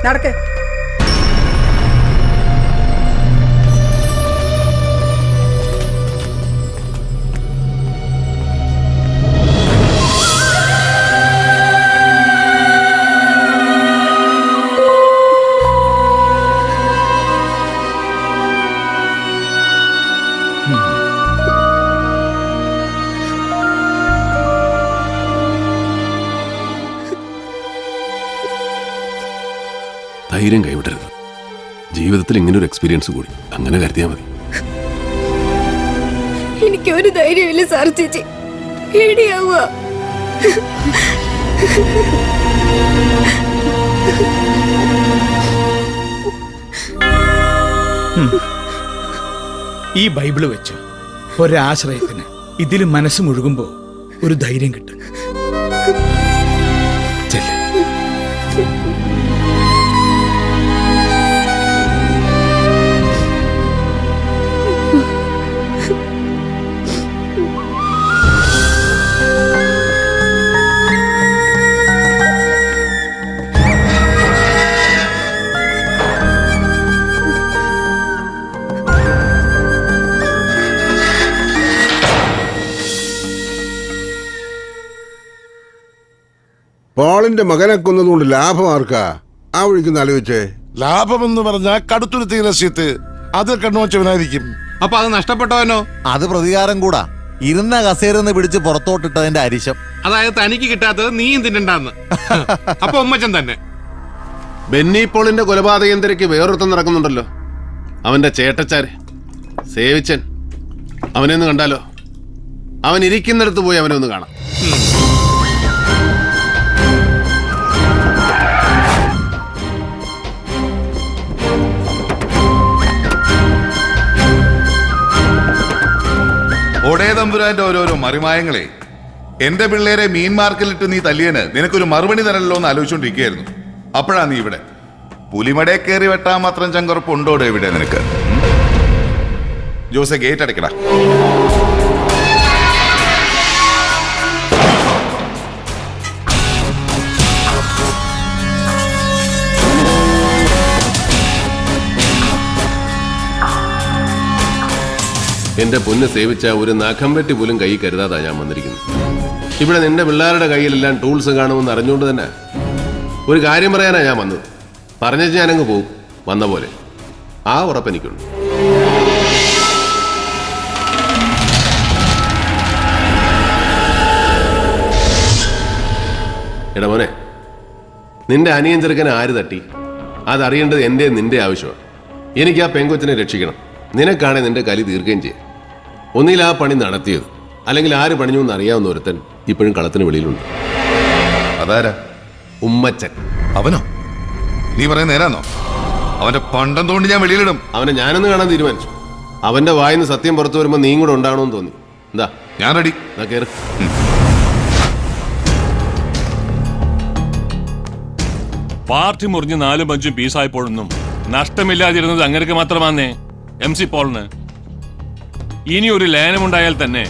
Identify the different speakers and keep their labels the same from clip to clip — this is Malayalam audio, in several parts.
Speaker 1: നടക്ക്.
Speaker 2: ധൈര്യം കൈവിടരുത്. ജീവിതത്തിൽ ഇങ്ങനൊരു എക്സ്പീരിയൻസ് കൂടി അങ്ങനെ കരുതിയാൽ മതി.
Speaker 3: എനിക്കൊരു ധൈര്യമില്ല സാർ ചേച്ചി, പേടിയാവുക.
Speaker 4: ഈ ബൈബിള് വെച്ച് ഒരാശ്രയത്തിന് ഇതിൽ മനസ്സ് മുഴുകുമ്പോ ഒരു ധൈര്യം കിട്ടും. ചെല്ല്.
Speaker 5: പോളിന്റെ മകനെ കൊന്നതുകൊണ്ട് ലാഭം ആർക്കാ? ആ വഴിക്ക് ആലോചിച്ചേ.
Speaker 6: ലാഭമെന്ന് പറഞ്ഞാൽ കടുത്തുരുത്തി രസ്യത്ത് അത് കണ്ണുവച്ചവനായിരിക്കും.
Speaker 7: അപ്പൊ അത് നഷ്ടപ്പെട്ടവനോ?
Speaker 8: അത് പ്രതികാരം കൂടാ. ഇരുന്ന കസേരന്ന് പിടിച്ച് പുറത്തോട്ടിട്ടതിന്റെ അരിശം.
Speaker 7: അതായത് തനിക്ക് കിട്ടാത്തത് നീയും തിന്നണ്ടെന്ന്. അപ്പൊ ഉമ്മച്ചൻ തന്നെ.
Speaker 2: ബെന്നി പോളിന്റെ കൊലപാതകം തിരക്ക് വേറൊരുത്തം നടക്കുന്നുണ്ടല്ലോ. അവന്റെ ചേട്ടച്ചാര് സേവിച്ചൻ. അവനെ ഒന്ന് കണ്ടാലോ? അവൻ ഇരിക്കുന്നിടത്ത് പോയി അവനെ ഒന്ന് കാണാം.
Speaker 9: ഒടേ തമ്പുരാന്റെ ഓരോരോ മറിമായങ്ങളെ. എന്റെ പിള്ളേരെ മീൻ മാർക്കറ്റിലിട്ട് നീ തല്ലിയന് നിനക്കൊരു മറുപടി തരല്ലോ എന്ന് ആലോചിച്ചോണ്ടിരിക്കുകയായിരുന്നു. അപ്പോഴാ നീ ഇവിടെ. പുലിമടയെ കയറി വെട്ടാൻ മാത്രം ചങ്കുറപ്പുണ്ടോടെ ഇവിടെ നിനക്ക്? ജോസെ, ഗേറ്റ് അടയ്ക്കടാ.
Speaker 2: എന്റെ പൊന്ന് സേവിച്ച ഒരു നഖം വെട്ടി പോലും കൈ കരുതാതാ ഞാൻ വന്നിരിക്കുന്നത്. ഇവിടെ നിന്റെ പിള്ളേരുടെ കയ്യിലെല്ലാം ടൂൾസ് കാണുമെന്ന് അറിഞ്ഞുകൊണ്ട് തന്നെ ഒരു കാര്യം പറയാനാ ഞാൻ വന്നത്. പറഞ്ഞേച്ച് ഞാനങ്ങ് പോകും വന്ന പോലെ. ആ ഉറപ്പെനിക്കുണ്ട്. എടാ മോനെ, നിന്റെ അനിയൻ ചെറുക്കനെ ആര് തട്ടി അതറിയേണ്ടത് എൻ്റെ നിന്റെ ആവശ്യമാണ്. എനിക്ക് ആ പെങ്കൊച്ചിനെ രക്ഷിക്കണം. നിനക്കാണെ നിന്റെ കലി തീർക്കുകയും ചെയ്യും. ഒന്നിൽ ആ പണി നടത്തിയത്, അല്ലെങ്കിൽ ആര് പണിഞ്ഞു എന്ന് അറിയാവുന്ന ഒരുത്തൻ ഇപ്പോഴും കളത്തിന് വെളിയിലുണ്ട്.
Speaker 9: അതാരാ?
Speaker 2: ഉമ്മച്ചൻ.
Speaker 9: അവനോ? നീ പറയുന്ന നേരാന്നോ? അവന്റെ പണ്ടം തോണ്ടി ഞാൻ വെളിയിലിടും.
Speaker 2: അവനെ ഞാനൊന്ന് കാണാൻ തീരുമാനിച്ചു. അവന്റെ വായിന്ന് സത്യം പുറത്തു വരുമ്പോ നീ കൂടെ ഉണ്ടാവണമെന്ന് തോന്നി. എന്താ?
Speaker 9: ഞാൻ റെഡി.
Speaker 2: കേറ്.
Speaker 10: പാർട്ടി മുറിഞ്ഞ് 4-5 പീസായപ്പോഴൊന്നും നഷ്ടമില്ലാതിരുന്നത് അങ്ങനെയൊക്കെ മാത്രമാന്നേ MC പോളിന്. ഇനി ഒരു ലയനമുണ്ടായാൽ തന്നെ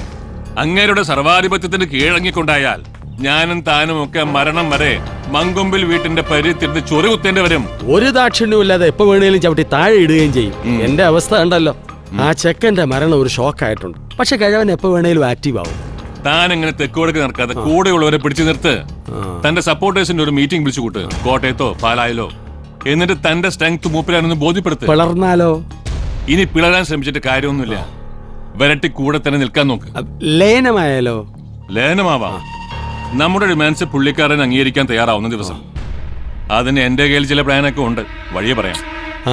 Speaker 10: അങ്ങേരുടെ സർവാധിപത്യത്തിന് കീഴടങ്ങിക്കൊണ്ടായാൽ ഞാനും താനും ഒക്കെ മരണം വരെ മങ്കൊമ്പിൽ വീട്ടിന്റെ പരിത്തിരുന്ന് ചൊറി കുത്തേണ്ടി വരും.
Speaker 11: ഒരു ദാക്ഷിണ്യവും ഇല്ലാതെ എപ്പോ വേണേലും ചവിട്ടി താഴെ ഇടുകയും ചെയ്യും. എന്റെ അവസ്ഥ ഉണ്ടല്ലോ. ആ ചെക്കന്റെ മരണം ഒരു ഷോക്കായിട്ടുണ്ട്. പക്ഷെ കഴിവൻ എപ്പോ വേണേലും ആക്റ്റീവ് ആവും.
Speaker 10: താൻ എങ്ങനെ തെക്കോടേക്ക് നടക്കാതെ കൂടെയുള്ളവരെ പിടിച്ചു നിർത്ത്. തന്റെ സപ്പോർട്ടേഴ്സിന്റെ ഒരു മീറ്റിംഗ് വിളിച്ചു കൂട്ട്, കോട്ടയത്തോ പാലായിലോ. എന്നിട്ട് തന്റെ സ്ട്രെങ്ത് മൂപ്പിലാണെന്ന് ബോധ്യപ്പെടുത്ത്.
Speaker 11: പിളർന്നാലോ?
Speaker 10: ഇനി പിളരാൻ ശ്രമിച്ചിട്ട് കാര്യമൊന്നുമില്ല. വരട്ടി കൂടെ തന്നെ നിൽക്കാൻ നോക്ക്.
Speaker 11: ലയനമായാലോ?
Speaker 10: ലയനമാവാം. നമ്മുടെ ഡിമാൻഡ്സ് പുള്ളിക്കാരൻ അംഗീകരിക്കാൻ തയ്യാറാവുന്ന ദിവസം. അതിന് എന്റെ കയ്യിൽ ചില പ്ലാനൊക്കെ ഉണ്ട്, വഴിയെ പറയാം.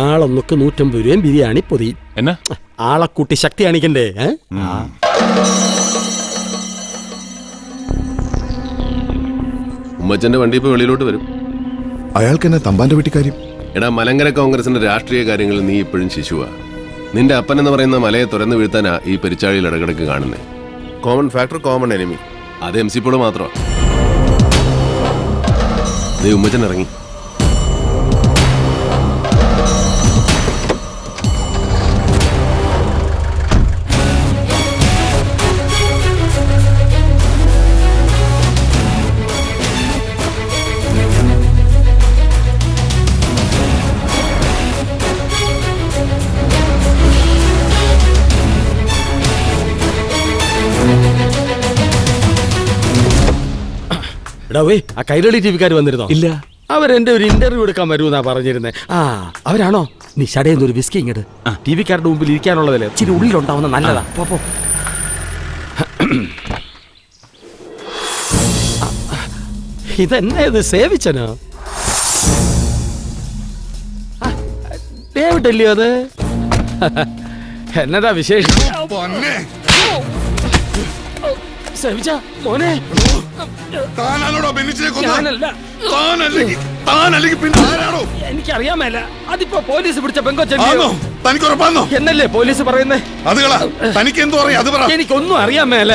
Speaker 11: ആളൊന്നൊക്കെ 150 രൂപയും ബിരിയാണി പൊതി.
Speaker 10: എന്നാ
Speaker 11: ആളെ കൂട്ടി ശക്തി കാണിക്കണ്ടേ?
Speaker 2: ഉമ്മച്ചന്റെ വണ്ടി ഇപ്പൊ വെളിയിലോട്ട് വരും.
Speaker 6: അയാൾക്ക് എന്നെ തമ്പാന്റെ വീട്ടിക്കാര്യം.
Speaker 2: എടാ, മലങ്കര കോൺഗ്രസിന്റെ രാഷ്ട്രീയ കാര്യങ്ങളിൽ നീ ഇപ്പോഴും ശിശുവാ. നിന്റെ അപ്പൻ എന്ന് പറയുന്ന മലയെ തുറന്നു വീഴ്ത്താനാ ഈ പെരിച്ചാഴിയിൽ ഇടകിടക്ക് കാണുന്നേ. Common factor, common enemy. അത് MC പോള് മാത്രമാ. നീ ഉമ്മച്ചൻ ഇറങ്ങി.
Speaker 11: ഡവേ ആ കൈരളി ടി വിക്കാർ വന്നിരുന്നോ? ഇല്ല, അവരെന്റെ ഒരു ഇന്റർവ്യൂ എടുക്കാൻ വരുമെന്നാ പറഞ്ഞിരുന്നേ. ആ അവരാണോ? നീ ഷടേന്ന് ഒരു വിസ്കി ഇങ്ങട്. ടി വിക്കാരുടെ മുമ്പിൽ ഇരിക്കാനുള്ളതല്ലേ, ഇച്ചിരി ഉള്ളിലുണ്ടാവുന്ന നല്ലതാ. പോ. ഇതെന്നെ ഇത് സേവിച്ചനോ? ഡേവിഡ് അല്ലയോ അത്? എന്നതാ വിശേഷം? സേവിച്ച മോനെ, എനിക്കറിയാമല്ല. അതിപ്പോ പോലീസ് പിടിച്ച പെങ്കൊച്ചല്ലോ. എന്നല്ലേ പോലീസ് പറയുന്നേ? എനിക്കൊന്നും അറിയാൻ മേല.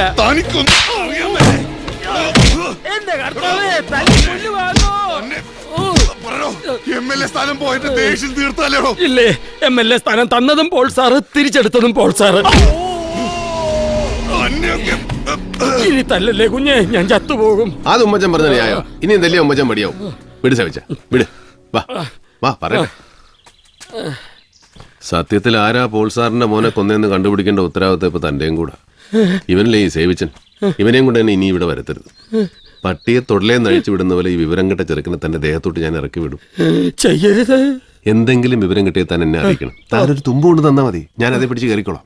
Speaker 11: എന്റെ കർത്താവേ, തല്ലി കൊല്ലുവാനോ? ഇല്ലേ, MLA സ്ഥാനം തന്നതും പോൾ സാറ്, തിരിച്ചെടുത്തതും പോൾ സാറ്. ഇനി തല്ലല്ലേ കുഞ്ഞെ, ഞാൻ ചത്തുപോകും.
Speaker 2: അത് ഉമ്മച്ചൻ പറഞ്ഞ ന്യായോ? ഇനി എന്തല്ലേ ഉമ്മച്ചൻ മടിയാവും? വിട് സവിച്ച, വിട്. വാ പറയട്ടെ. സത്യത്തിൽ ആരാ പോൾ സാറിന്റെ മോനെ കൊന്നേന്ന് കണ്ടുപിടിക്കേണ്ട ഉത്തരവാദിത്തം ഇപ്പൊ തന്റെയും കൂടെ. ഇവനല്ലേ ഈ സേവിച്ചൻ. ഇവനെയും കൊണ്ട് തന്നെ ഇനി ഇവിടെ വരുത്തരുത്. പട്ടിയെ തൊടലേന്ന് അഴിച്ചു വിടുന്ന പോലെ ഈ വിവരം കെട്ട ചെറുക്കിനെ തന്റെ ദേഹത്തോട്ട് ഞാൻ ഇറക്കി വിടും.
Speaker 11: ചെയ്യരുത്.
Speaker 2: എന്തെങ്കിലും വിവരം കിട്ടിയാൽ താൻ എന്നെ അറിയിക്കണം. താനൊരു തുമ്പ് കൊണ്ട് തന്നാ മതി, ഞാൻ അതേ പിടിച്ച് കയറിക്കോളാം.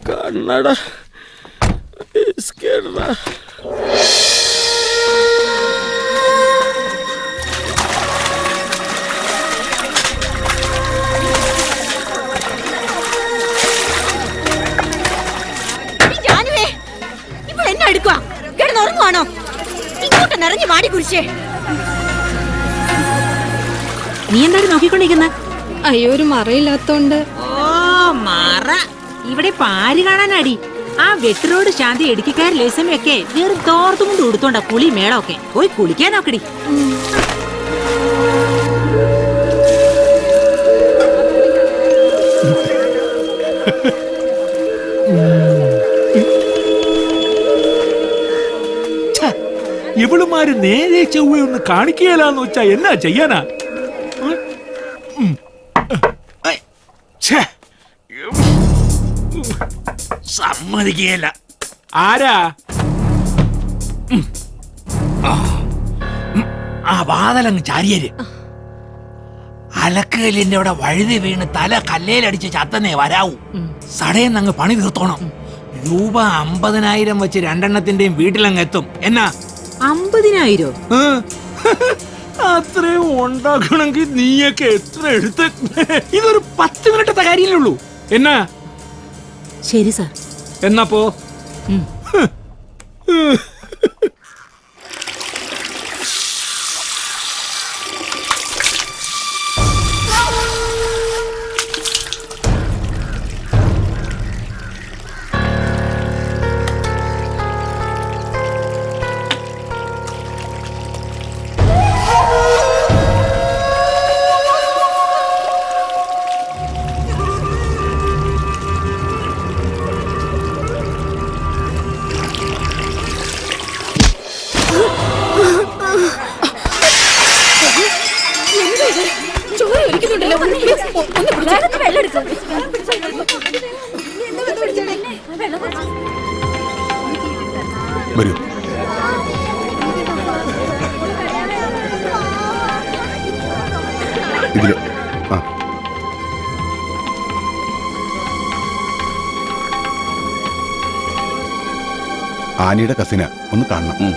Speaker 11: കണ്ണട
Speaker 3: ഉറങ്ങുവാണോ? ഇങ്ങോട്ട് നിറഞ്ഞു മാടി കുരിശേ.
Speaker 1: നീ എന്താണ് നോക്കിക്കൊണ്ടിരിക്കുന്ന?
Speaker 3: അയ്യോ, ഒരു മറയില്ലാത്തോണ്ട്.
Speaker 1: ഓ മറ, ഇവിടെ പാര് കാണാനാടി. ആ വെട്ടിറോഡ് ശാന്തി ഇടുക്കിക്കാർ ലേസമയൊക്കെ വേറെ തോർത്തും കൊണ്ട് ഉടുത്തോണ്ട കുളി മേളമൊക്കെ. പോയി കുളിക്കാൻ നോക്കടി.
Speaker 4: ഇവളുമാര് നേരെ ചൊവ്വയൊന്ന് കാണിക്കുകയില്ലാന്ന് വെച്ചാ എന്നാ ചെയ്യാനാ? സമ്മതിക്കുകയില്ല. ആരാ? ആ വാതലങ്ങ് ചാരിയര്. അലക്കലിന്റെ അവിടെ വഴുതി വീണ് തല കല്ലേലടിച്ച് ചത്തനെ വരാവൂ. സടയെന്നങ്ങ് പണി തീർത്തോണം. രൂപ 50,000 വെച്ച് രണ്ടെണ്ണത്തിന്റെയും വീട്ടിലങ്ങ് എത്തും. എന്നാ
Speaker 1: 50,000?
Speaker 4: അത്രയും ഉണ്ടാക്കണമെങ്കിൽ നീയൊക്കെ എത്ര എടുത്ത്? ഇതൊരു 10 മിനിറ്റത്തെ കാര്യമല്ലേ ഉള്ളൂ. എന്നാ?
Speaker 1: ശരി സാർ.
Speaker 4: എന്നാ പോ.
Speaker 5: വരൂ. ഇതില് ആനിയുടെ കസിന ഒന്ന് കാണണം.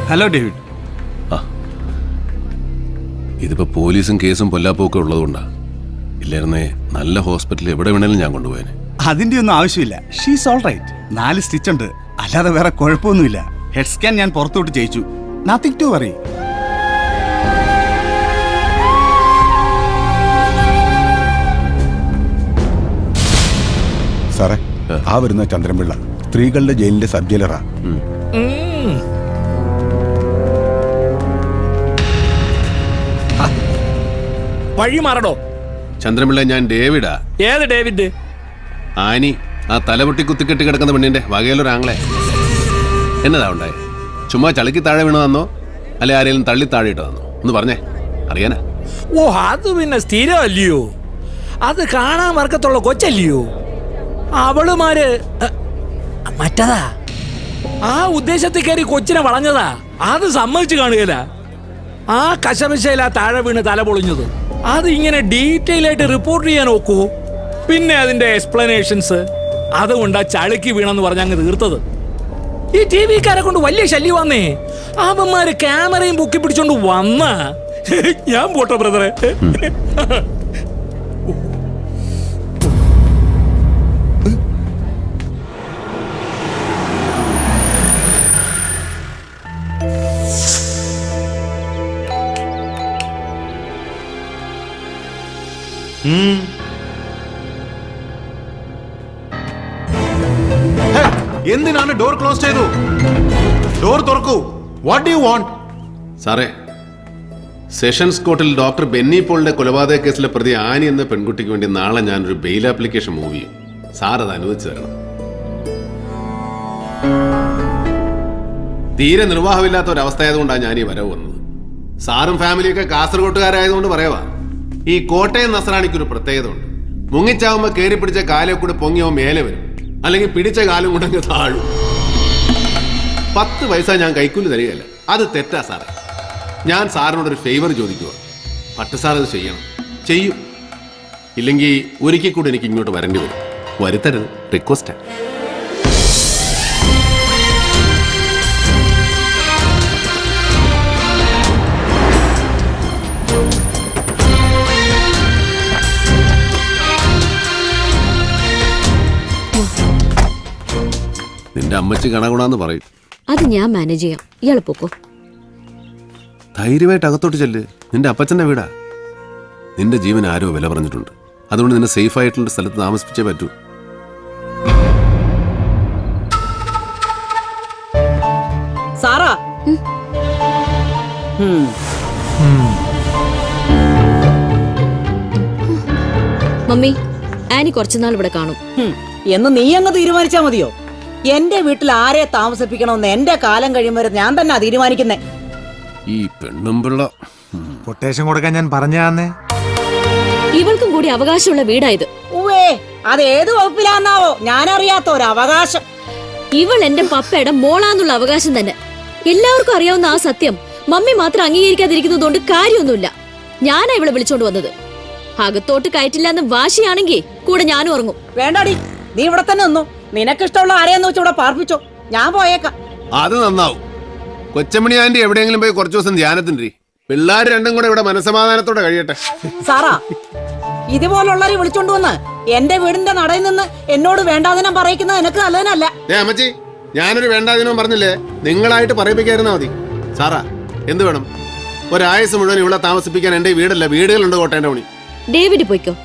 Speaker 4: Hello David.
Speaker 2: ഇതിപ്പോ പോലീസും കേസും പൊല്ലാപ്പൊക്കെ ഉള്ളതുകൊണ്ടാ. ഇല്ലായിരുന്നേ നല്ല ഹോസ്പിറ്റലിൽ എവിടെ വേണേലും ഞാൻ കൊണ്ടുപോയേനെ.
Speaker 12: അതിന്റെ ഒന്നും ആവശ്യമില്ല. She's all right. 4 സ്റ്റിച്ച് ഉണ്ട്, അല്ലാതെ വേറെ കുഴപ്പമൊന്നുമില്ല. ഹെഡ് സ്കാൻ ഞാൻ പുറത്തോട്ട് ചെയ്യിച്ചു. Nothing to worry.
Speaker 5: സാറേ, ആ വരുന്ന ചന്ദ്രൻപിള്ള സ്ത്രീകളുടെ ജയിലിന്റെ സബ് ജയിലറാ.
Speaker 11: വഴി മാറടോ.
Speaker 2: ചന്ദ്രപിള്ള, ഞാൻ ഡേവിഡാ.
Speaker 11: ഏത് ഡേവിഡ്?
Speaker 2: ആനി, ആ തലപൊട്ടി കുത്തിക്കെട്ടി കിടക്കുന്ന പെണ്ണിന്റെ വകയിലൊരാങ്ങളെ. എന്നതാ ഉണ്ടായി? ചുമ്മാ ചളിക്ക് താഴെ വീണതന്നോ അല്ലെ ആരെങ്കിലും തള്ളി താഴെ ഇട്ടതന്നോ? ഒന്ന് പറഞ്ഞേ, അറിയാനാ.
Speaker 11: ഓ, അത് പിന്നെ സ്ഥിരമല്ലയോ, അത് കാണാൻ വർക്കത്തുള്ള കൊച്ചല്ലയോ. അവളുമാര് മറ്റതാ, ആ ഉദ്ദേശത്തിൽ കയറി കൊച്ചിനെ വളഞ്ഞതാ. അത് സമ്മതിച്ചു കാണുകയില്ല. ആ കശപശയിലാ താഴെ വീണ് തല പൊളിഞ്ഞത്. അത് ഇങ്ങനെ ഡീറ്റെയിൽ ആയിട്ട് റിപ്പോർട്ട് ചെയ്യാൻ നോക്കൂ. പിന്നെ അതിന്റെ എക്സ്പ്ലനേഷൻസ്. അതുകൊണ്ടാ ചളിക്ക് വീണെന്ന് പറഞ്ഞ അങ്ങ് തീർത്തത്. ഈ ടി വിക്കാരെ കൊണ്ട് വലിയ ശല്യം വന്നേ. അവന്മാര് ക്യാമറയും പൊക്കി പിടിച്ചോണ്ട് വന്ന ഞാൻ പോട്ടോ ബ്രദറെ.
Speaker 7: എന്തിനാണ് ഡോർ ക്ലോസ് ചെയ്തു? ഡോർ തുറക്കൂ. What do you want?
Speaker 2: സാറേ, സെഷൻസ് കോർട്ടിൽ ഡോക്ടർ ബെന്നി പോളിന്റെ കൊലപാതക കേസിലെ പ്രതി ആനി എന്ന പെൺകുട്ടിക്ക് വേണ്ടി നാളെ ഞാനൊരു ബെയിൽ ആപ്ലിക്കേഷൻ മൂവ് ചെയ്യും. സാർ അത് അനുവദിച്ചു തരണം. തീരെ നിർവാഹമില്ലാത്ത ഒരവസ്ഥയായതുകൊണ്ടാണ് ഞാൻ ഈ വരവ് വന്നത്. സാറും ഫാമിലിയൊക്കെ കാസർഗോട്ടുകാരായതുകൊണ്ട് പറയവാ. ഈ കോട്ടയം നസ്രാണിക്കൊരു പ്രത്യേകത ഉണ്ട്. മുങ്ങിച്ചാവുമ്പോ കയറി പിടിച്ച കാലെ കൂടെ പൊങ്ങിയോ മേലെ വരും, അല്ലെങ്കിൽ പിടിച്ച കാലും കൊണ്ടങ്ങ് താഴും. 10 പൈസ ഞാൻ കൈക്കൂലി തരികയല്ല. അത് തെറ്റാ സാറേ. ഞാൻ സാറിനോടൊരു ഫേവർ ചോദിക്കുക. പട്ട് സാർ അത് ചെയ്യണം. ചെയ്യും. ഇല്ലെങ്കിൽ ഒരിക്കൽ കൂടി എനിക്ക് ഇങ്ങോട്ട് വരേണ്ടി വരും. വരുത്തരുത്, റിക്വസ്റ്റാ. നിന്റെ അമ്മച്ചി കണകുണാന്ന് പറയും.
Speaker 3: അത് ഞാൻ മാനേജ് ചെയ്യാം. ഇയാളെ പോക്കോ.
Speaker 2: ധൈര്യമായിട്ട് അകത്തോട്ട് ചെല്ല്. നിന്റെ അപ്പച്ചന്റെ വീടാ. നിന്റെ ജീവൻ ആരോ വില പറഞ്ഞിട്ടുണ്ട്. അതുകൊണ്ട് നിന്നെ സേഫ് ആയിട്ടുള്ള സ്ഥലത്ത് താമസിപ്പിച്ചേ പറ്റൂ.
Speaker 1: സാറാ,
Speaker 3: മമ്മി, ആനി കുറച്ചുനാൾ ഇവിടെ കാണും.
Speaker 1: എന്ന് നീ അങ്ങ് തീരുമാനിച്ചാ മതിയോ? എന്റെ വീട്ടിൽ ആരെ താമസിപ്പിക്കണമെന്ന് എന്റെ കാലം കഴിയും വരെ ഞാൻ തന്നെ തീരുമാനിക്കുന്നേ.
Speaker 2: ഈ പെണ്ണും പിള്ള
Speaker 12: കൊട്ടേഷൻ കൊടുക്കാൻ ഞാൻ പറഞ്ഞാന്നേ.
Speaker 3: ഇവൾക്കും കൂടി അവകാശമുള്ള വീടായത്.
Speaker 1: ഉവേ, അത് ഏത് വകുപ്പിലാന്നാവോ ഞാൻ അറിയാത്ത ഒരു അവകാശം.
Speaker 3: ഇവൾ എന്റെ പപ്പയുടെ മോളാന്നുള്ള അവകാശം തന്നെ. എല്ലാവർക്കും അറിയാവുന്ന ആ സത്യം മമ്മി മാത്രം അംഗീകരിക്കാതിരിക്കുന്നതുകൊണ്ട് കാര്യമൊന്നുമില്ല. ഞാനാ ഇവളെ വിളിച്ചോണ്ട് വന്നത്. അകത്തോട്ട് കയറ്റില്ലാന്ന് വാശിയാണെങ്കിൽ കൂടെ ഞാനും ഉറങ്ങും.
Speaker 1: വേണ്ടാടി, നീ ഇവിടെ തന്നെ നിന്നു. നിനക്കിഷ്ടമുള്ള ആരെയെന്ന് വെച്ച് ഇവിടെ പാർപ്പിച്ചോ. ഞാൻ പോയേക്കാം.
Speaker 2: അത് നന്നാവും. കൊച്ചമണി ആന്റി എവിടെയെങ്കിലും പോയി കുറച്ചു ദിവസം ധ്യാനത്തിൻ്റെ. പിള്ളേർ രണ്ടും കൂടെ ഇവിടെ മനസമാധാനത്തോടെ കഴിയട്ടെ.
Speaker 1: സാറാ, ഇതുപോലുള്ളവരെ വിളിച്ചോണ്ട് വന്ന് എന്റെ വീടിന്റെ നടയിൽ നിന്ന് എന്നോട് വേണ്ടാതിനം പറയിക്കുന്നത് എനിക്ക് നല്ലതിനല്ല.
Speaker 2: അമ്മച്ചി, ഞാനൊരു വേണ്ടാതിനം പറഞ്ഞില്ലേ, നിങ്ങളായിട്ട് പറയിപ്പിക്കായിരുന്നാ മതി. സാറാ, എന്ത് വേണം? ഒരാഴ്ച മുഴുവൻ ഇവിടെ താമസിപ്പിക്കാൻ എന്റെ വീടല്ല, വീടുകളുണ്ട് കോട്ടയം ടൗണിൽ.
Speaker 3: ഡേവിഡ് പോയിക്കോ.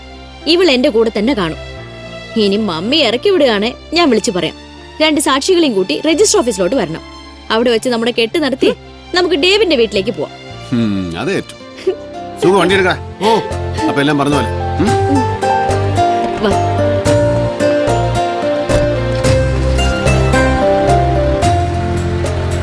Speaker 3: ഇവൾ എന്റെ കൂടെ തന്നെ കാണും. ഇനി മമ്മി ഇറക്കി വിടുകയാണെ ഞാൻ വിളിച്ചു പറയാം. 2 സാക്ഷികളെയും കൂട്ടി രജിസ്റ്റർ ഓഫീസിലോട്ട് വരണം. അവിടെ വെച്ച് നമ്മുടെ കെട്ട് നടത്തി നമുക്ക് ഡേവിഡിന്റെ വീട്ടിലേക്ക് പോവാം.
Speaker 2: അതേറ്റു സുഖം. വണ്ടി എടുക്കാം. ഓ, അപ്പൊ എല്ലാം പറഞ്ഞ പോലെ.